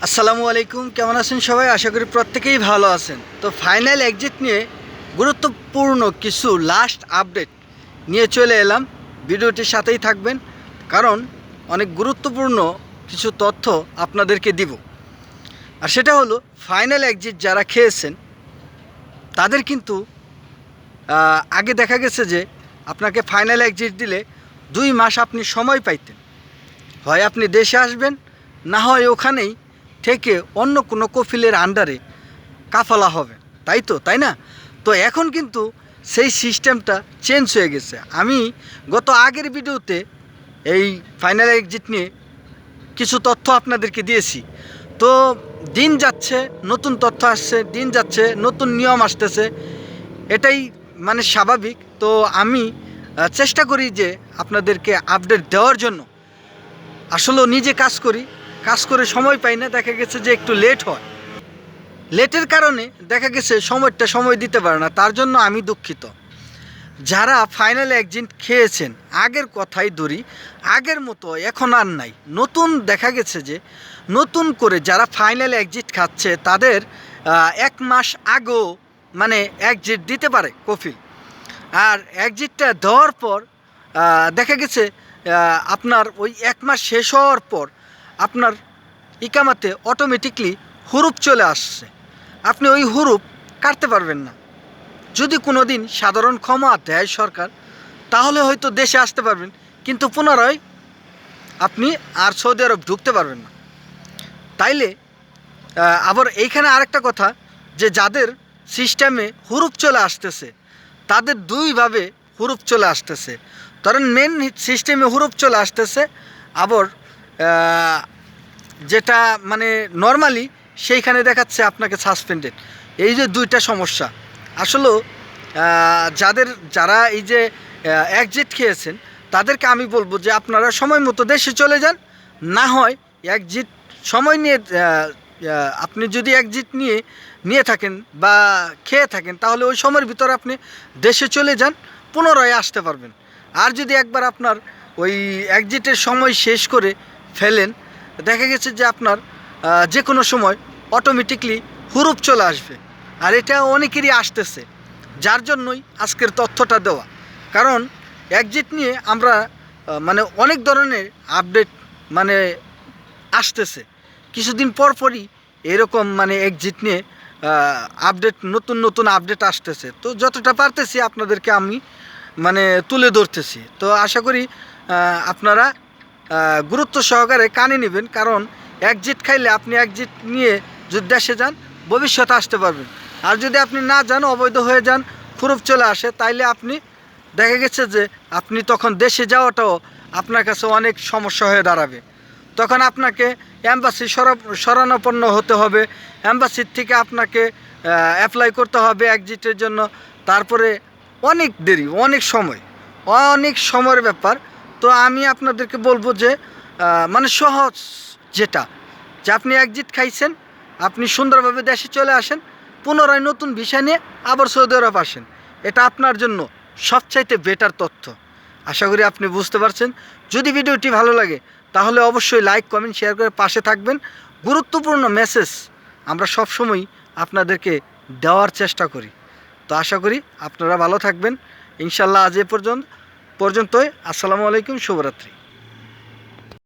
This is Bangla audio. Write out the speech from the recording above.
আসসালামু আলাইকুম, কেমন আছেন সবাই? আশা করি প্রত্যেকেই ভালো আছেন। তো ফাইনাল এক্সিট নিয়ে গুরুত্বপূর্ণ কিছু লাস্ট আপডেট নিয়ে চলে এলাম। ভিডিওটির সাথেই থাকবেন, কারণ অনেক গুরুত্বপূর্ণ কিছু তথ্য আপনাদেরকে দিব। আর সেটা হলো, ফাইনাল এক্সিট যারা খেয়েছেন তাদের কিন্তু আগে দেখা গেছে যে আপনাকে ফাইনাল এক্সিট দিলে 2 মাস আপনি সময় পাইতেন। হয় আপনি দেশে আসবেন, না হয় ওখানেই থেকে অন্য কোনো কফিলের আন্ডারে কাফালা হবে, তাই না? তো এখন কিন্তু সেই সিস্টেমটা চেঞ্জ হয়ে গেছে। আমি গত আগের ভিডিওতে এই ফাইনাল এক্সিট নিয়ে কিছু তথ্য আপনাদেরকে দিয়েছি। তো দিন যাচ্ছে, নতুন তথ্য আসছে, দিন যাচ্ছে, নতুন নিয়ম আসতেছে, এটাই মানে স্বাভাবিক। তো আমি চেষ্টা করি যে আপনাদেরকে আপডেট দেওয়ার জন্য। আসলেও নিজে কাজ করে সময় পাই না, দেখা গেছে যে একটু লেট হয়। লেটের কারণে দেখা গেছে সময় দিতে পারে না, তার জন্য আমি দুঃখিত। যারা ফাইনাল এক্সিট খেয়েছেন, আগের কথাই ধরি, আগের মতো এখন আর নাই। নতুন দেখা গেছে যে নতুন করে যারা ফাইনাল এক্সিট খাচ্ছে তাদের 1 মাস আগেও মানে এক্সিট দিতে পারে কফিল। আর এক্সিটটা দেওয়ার পর দেখা গেছে আপনার ওই 1 মাস শেষ হওয়ার পর আপনার ইকামাতে অটোমেটিকলি হুরুপ চলে আসছে। আপনি ওই হুরুপ কাটতে পারবেন না। যদি কোনো দিন সাধারণ ক্ষমা দেয় সরকার, তাহলে হয়তো দেশে আসতে পারবেন, কিন্তু পুনরায় আপনি আর সৌদি আরব ঢুকতে পারবেন না। তাইলে আবার এইখানে আরেকটা কথা, যে যাদের সিস্টেমে হুরুপ চলে আসতেছে তাদের দুইভাবে হুরুপ চলে আসতেছে। ধরেন মেন সিস্টেমে হুরুপ চলে আসতেছে, আবার যেটা মানে নর্মালি সেইখানে দেখাচ্ছে আপনাকে সাসপেন্ডেড। এই যে দুইটা সমস্যা। আসলেও যারা এই যে এক্সিট খেয়েছেন তাদেরকে আমি বলবো যে আপনারা সময় মতো দেশে চলে যান। না হয় এক্সিট সময় নিয়ে আপনি যদি এক্সিট নিয়ে থাকেন বা খেয়ে থাকেন, তাহলে ওই সময়ের ভিতরে আপনি দেশে চলে যান, পুনরায় আসতে পারবেন। আর যদি একবার আপনার ওই এক্সিটের সময় শেষ করে ফেলেন, দেখা গেছে যে আপনার যে কোনো সময় অটোমেটিকলি হুরুপ চলে আসবে। আর এটা অনেকেরই আসতেছে, যার জন্যই আজকের তথ্যটা দেওয়া। কারণ এক্সিট নিয়ে আমরা মানে অনেক ধরনের আপডেট মানে আসতেছে, কিছুদিন পরই এরকম মানে এক্সিট নিয়ে নতুন আপডেট আসতেছে। তো যতটা পারতেছি আপনাদেরকে আমি মানে তুলে ধরতেছি। তো আশা করি আপনারা গুরুত্ব সহকারে কানে নেবেন, কারণ এক্সিট খাইলে আপনি এক্সিট নিয়ে যদি দেশে যান ভবিষ্যতে আসতে পারবেন। আর যদি আপনি না যান, অবৈধ হয়ে যান, খুরুপ চলে আসে, তাইলে আপনি দেখা গেছে যে আপনি তখন দেশে যাওয়াটাও আপনার কাছে অনেক সমস্যা হয়ে দাঁড়াবে। তখন আপনাকে অ্যাম্বাসি শরণাপন্ন হতে হবে, অ্যাম্বাসির থেকে আপনাকে অ্যাপ্লাই করতে হবে এক্সিটের জন্য। তারপরে অনেক দেরি, অনেক সময়ের ব্যাপার। তো আমি আপনাদেরকে বলবো যে মানে সহজ যেটা, যে আপনি এক্সিট খাইছেন, আপনি সুন্দরভাবে দেশে চলে আসেন, পুনরায় নতুন ভিসা নিয়ে আবার সৌদি আরব আসেন। এটা আপনার জন্য সবচাইতে বেটার তথ্য। আশা করি আপনি বুঝতে পারছেন। যদি ভিডিওটি ভালো লাগে তাহলে অবশ্যই লাইক, কমেন্ট, শেয়ার করে পাশে থাকবেন। গুরুত্বপূর্ণ মেসেজ আমরা সবসময় আপনাদেরকে দেওয়ার চেষ্টা করি। তো আশা করি আপনারা ভালো থাকবেন। ইনশাল্লাহ আজ এ পর্যন্তই। আসসালামু আলাইকুম, শুভরাত্রি।